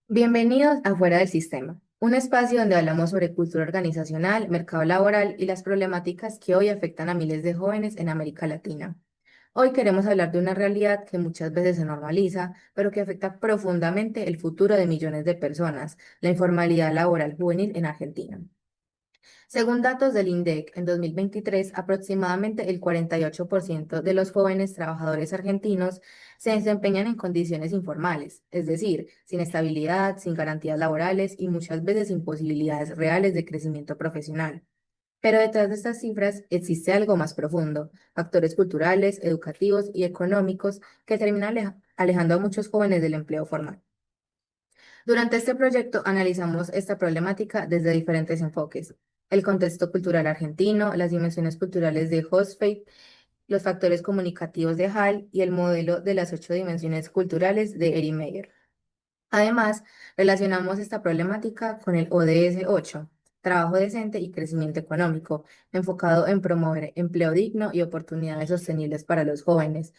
Bienvenidos a Fuera del Sistema, un espacio donde hablamos sobre cultura organizacional, mercado laboral y las problemáticas que hoy afectan a miles de jóvenes en América Latina. Hoy queremos hablar de una realidad que muchas veces se normaliza, pero que afecta profundamente el futuro de millones de personas, la informalidad laboral juvenil en Argentina. Según datos del INDEC, en 2023, aproximadamente el 48% de los jóvenes trabajadores argentinos se desempeñan en condiciones informales, es decir, sin estabilidad, sin garantías laborales y muchas veces sin posibilidades reales de crecimiento profesional. Pero detrás de estas cifras existe algo más profundo, factores culturales, educativos y económicos que terminan alejando a muchos jóvenes del empleo formal. Durante este proyecto analizamos esta problemática desde diferentes enfoques: el contexto cultural argentino, las dimensiones culturales de Hosfeld, los factores comunicativos de Hall y el modelo de las 8 dimensiones culturales de Eri Meyer. Además, relacionamos esta problemática con el ODS 8, trabajo decente y crecimiento económico, enfocado en promover empleo digno y oportunidades sostenibles para los jóvenes.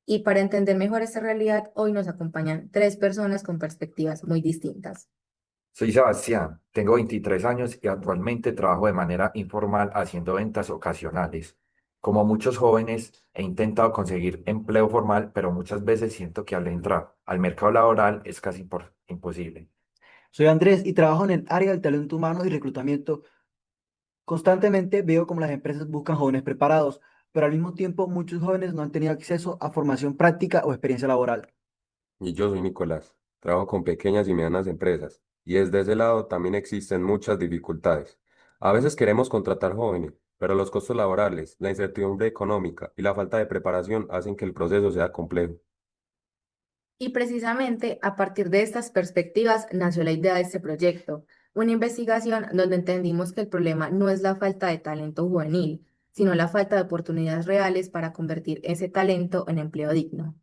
Y para entender mejor esta realidad, hoy nos acompañan tres personas con perspectivas muy distintas. Soy Sebastián, tengo 23 años y actualmente trabajo de manera informal haciendo ventas ocasionales. Como muchos jóvenes, he intentado conseguir empleo formal, pero muchas veces siento que al entrar al mercado laboral es casi imposible. Soy Andrés y trabajo en el área del talento humano y reclutamiento. Constantemente veo cómo las empresas buscan jóvenes preparados, pero al mismo tiempo muchos jóvenes no han tenido acceso a formación práctica o experiencia laboral. Y yo soy Nicolás, trabajo con pequeñas y medianas empresas, y desde ese lado también existen muchas dificultades. A veces queremos contratar jóvenes, pero los costos laborales, la incertidumbre económica y la falta de preparación hacen que el proceso sea complejo. Y precisamente a partir de estas perspectivas nació la idea de este proyecto, una investigación donde entendimos que el problema no es la falta de talento juvenil, sino la falta de oportunidades reales para convertir ese talento en empleo digno.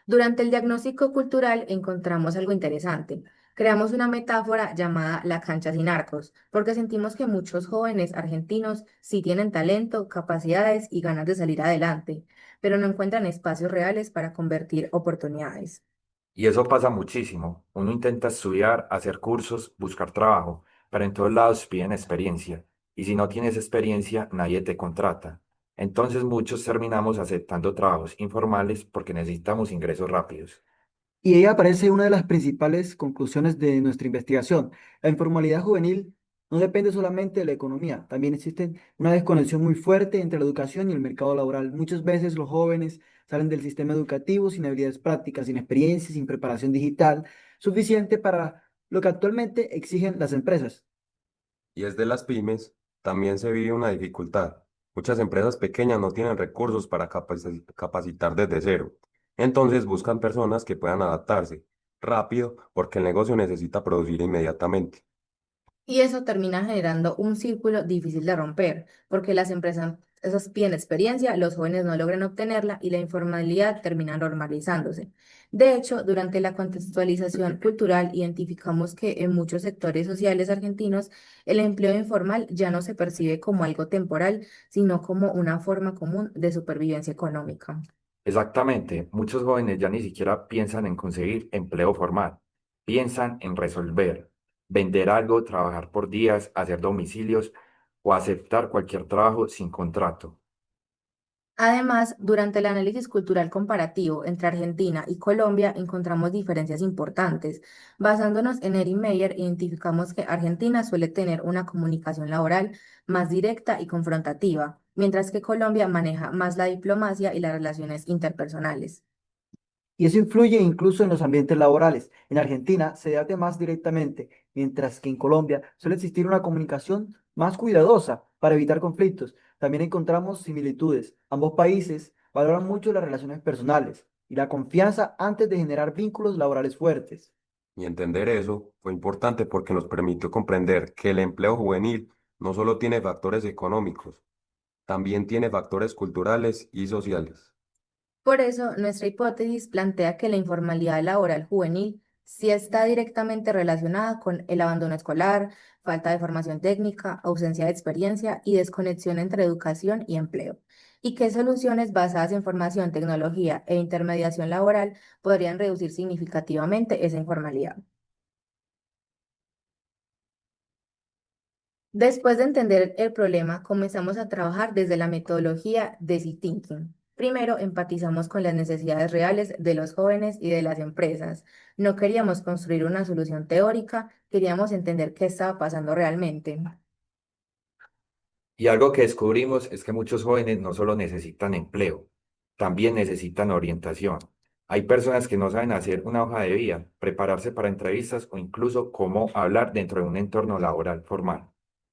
Durante el diagnóstico cultural encontramos algo interesante. Creamos una metáfora llamada la cancha sin arcos, porque sentimos que muchos jóvenes argentinos sí tienen talento, capacidades y ganas de salir adelante, pero no encuentran espacios reales para convertir oportunidades. Y eso pasa muchísimo. Uno intenta estudiar, hacer cursos, buscar trabajo, pero en todos lados piden experiencia. Y si no tienes experiencia, nadie te contrata. Entonces muchos terminamos aceptando trabajos informales porque necesitamos ingresos rápidos. Y ahí aparece una de las principales conclusiones de nuestra investigación. La informalidad juvenil no depende solamente de la economía, también existe una desconexión muy fuerte entre la educación y el mercado laboral. Muchas veces los jóvenes salen del sistema educativo sin habilidades prácticas, sin experiencia, sin preparación digital suficiente para lo que actualmente exigen las empresas. Y desde las pymes también se vive una dificultad. Muchas empresas pequeñas no tienen recursos para capacitar desde cero. Entonces buscan personas que puedan adaptarse rápido porque el negocio necesita producir inmediatamente. Y eso termina generando un círculo difícil de romper, porque las empresas esas piden experiencia, los jóvenes no logran obtenerla y la informalidad termina normalizándose. De hecho, durante la contextualización cultural identificamos que en muchos sectores sociales argentinos el empleo informal ya no se percibe como algo temporal, sino como una forma común de supervivencia económica. Exactamente, muchos jóvenes ya ni siquiera piensan en conseguir empleo formal, piensan en resolver, vender algo, trabajar por días, hacer domicilios o aceptar cualquier trabajo sin contrato. Además, durante el análisis cultural comparativo entre Argentina y Colombia encontramos diferencias importantes. Basándonos en Erin Meyer, identificamos que Argentina suele tener una comunicación laboral más directa y confrontativa, mientras que Colombia maneja más la diplomacia y las relaciones interpersonales. Y eso influye incluso en los ambientes laborales. En Argentina se debate más directamente, mientras que en Colombia suele existir una comunicación más cuidadosa para evitar conflictos. También encontramos similitudes. Ambos países valoran mucho las relaciones personales y la confianza antes de generar vínculos laborales fuertes. Y entender eso fue importante porque nos permitió comprender que el empleo juvenil no solo tiene factores económicos, también tiene factores culturales y sociales. Por eso, nuestra hipótesis plantea que la informalidad laboral juvenil sí está directamente relacionada con el abandono escolar, falta de formación técnica, ausencia de experiencia y desconexión entre educación y empleo. ¿Y qué soluciones basadas en formación, tecnología e intermediación laboral podrían reducir significativamente esa informalidad? Después de entender el problema, comenzamos a trabajar desde la metodología de Design Thinking. Primero, empatizamos con las necesidades reales de los jóvenes y de las empresas. No queríamos construir una solución teórica, queríamos entender qué estaba pasando realmente. Y algo que descubrimos es que muchos jóvenes no solo necesitan empleo, también necesitan orientación. Hay personas que no saben hacer una hoja de vida, prepararse para entrevistas o incluso cómo hablar dentro de un entorno laboral formal.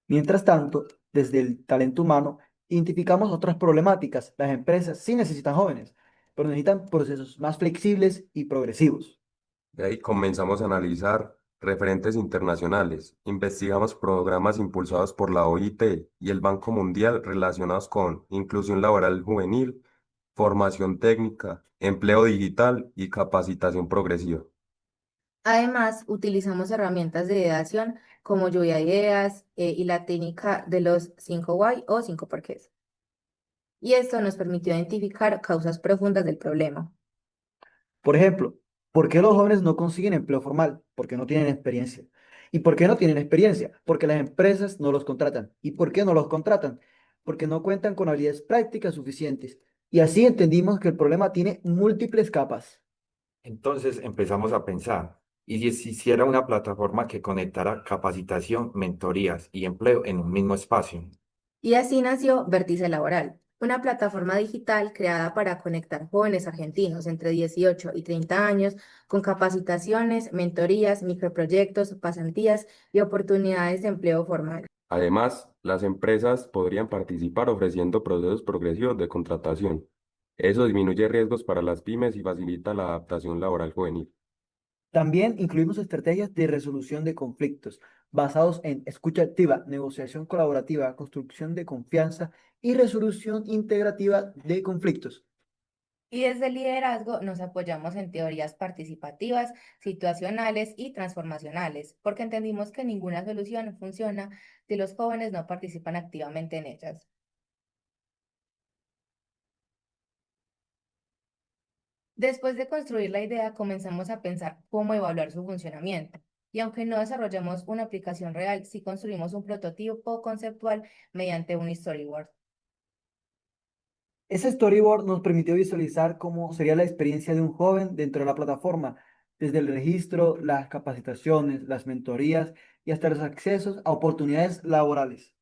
Mientras tanto, desde el talento humano, identificamos otras problemáticas. Las empresas sí necesitan jóvenes, pero necesitan procesos más flexibles y progresivos. De ahí comenzamos a analizar referentes internacionales, investigamos programas impulsados por la OIT y el Banco Mundial relacionados con inclusión laboral juvenil, formación técnica, empleo digital y capacitación progresiva. Además, utilizamos herramientas de ideación como lluvia de ideas y la técnica de los 5 why o 5 porqués. Y esto nos permitió identificar causas profundas del problema. Por ejemplo, ¿por qué los jóvenes no consiguen empleo formal? Porque no tienen experiencia. ¿Y por qué no tienen experiencia? Porque las empresas no los contratan. ¿Y por qué no los contratan? Porque no cuentan con habilidades prácticas suficientes. Y así entendimos que el problema tiene múltiples capas. Entonces empezamos a pensar, ¿y si existiera una plataforma que conectara capacitación, mentorías y empleo en un mismo espacio? Y así nació Vértice Laboral, una plataforma digital creada para conectar jóvenes argentinos entre 18 y 30 años con capacitaciones, mentorías, microproyectos, pasantías y oportunidades de empleo formal. Además, las empresas podrían participar ofreciendo procesos progresivos de contratación. Eso disminuye riesgos para las pymes y facilita la adaptación laboral juvenil. También incluimos estrategias de resolución de conflictos basados en escucha activa, negociación colaborativa, construcción de confianza y resolución integrativa de conflictos. Y desde el liderazgo nos apoyamos en teorías participativas, situacionales y transformacionales, porque entendimos que ninguna solución funciona si los jóvenes no participan activamente en ellas. Después de construir la idea, comenzamos a pensar cómo evaluar su funcionamiento. Y aunque no desarrollamos una aplicación real, sí construimos un prototipo conceptual mediante un storyboard. Ese storyboard nos permitió visualizar cómo sería la experiencia de un joven dentro de la plataforma, desde el registro, las capacitaciones, las mentorías y hasta los accesos a oportunidades laborales.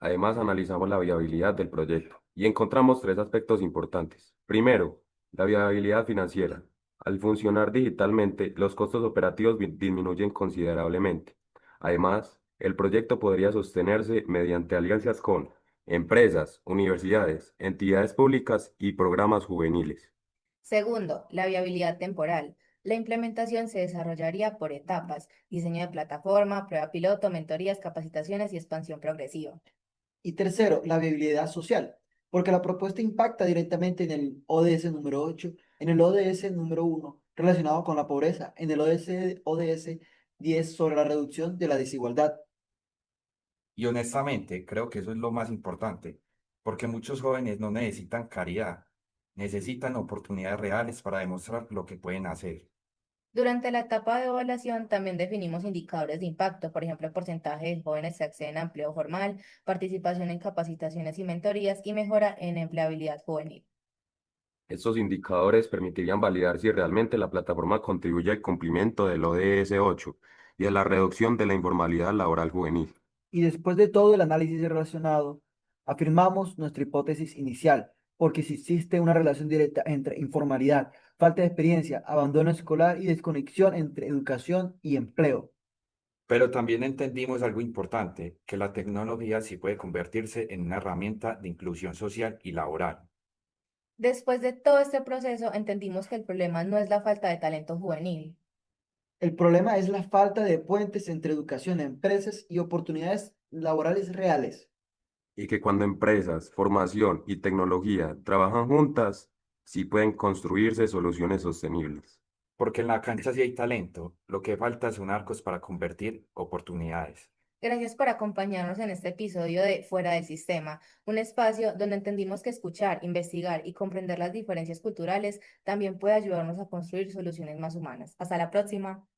Además, analizamos la viabilidad del proyecto y encontramos tres aspectos importantes. Primero, la viabilidad financiera. Al funcionar digitalmente, los costos operativos disminuyen considerablemente. Además, el proyecto podría sostenerse mediante alianzas con empresas, universidades, entidades públicas y programas juveniles. Segundo, la viabilidad temporal. La implementación se desarrollaría por etapas, diseño de plataforma, prueba piloto, mentorías, capacitaciones y expansión progresiva. Y tercero, la viabilidad social, porque la propuesta impacta directamente en el ODS número 8, en el ODS número 1 relacionado con la pobreza, en el ODS 10 sobre la reducción de la desigualdad. Y honestamente, creo que eso es lo más importante, porque muchos jóvenes no necesitan caridad, necesitan oportunidades reales para demostrar lo que pueden hacer. Durante la etapa de evaluación también definimos indicadores de impacto, por ejemplo, porcentaje de jóvenes que acceden a empleo formal, participación en capacitaciones y mentorías y mejora en empleabilidad juvenil. Estos indicadores permitirían validar si realmente la plataforma contribuye al cumplimiento del ODS 8 y a la reducción de la informalidad laboral juvenil. Y después de todo el análisis relacionado, afirmamos nuestra hipótesis inicial, porque si existe una relación directa entre informalidad, falta de experiencia, abandono escolar y desconexión entre educación y empleo. Pero también entendimos algo importante, que la tecnología sí puede convertirse en una herramienta de inclusión social y laboral. Después de todo este proceso, entendimos que el problema no es la falta de talento juvenil. El problema es la falta de puentes entre educación, empresas y oportunidades laborales reales. Y que cuando empresas, formación y tecnología trabajan juntas, sí pueden construirse soluciones sostenibles. Porque en la cancha sí hay talento, lo que falta son arcos para convertir oportunidades. Gracias por acompañarnos en este episodio de Fuera del Sistema, un espacio donde entendimos que escuchar, investigar y comprender las diferencias culturales también puede ayudarnos a construir soluciones más humanas. Hasta la próxima.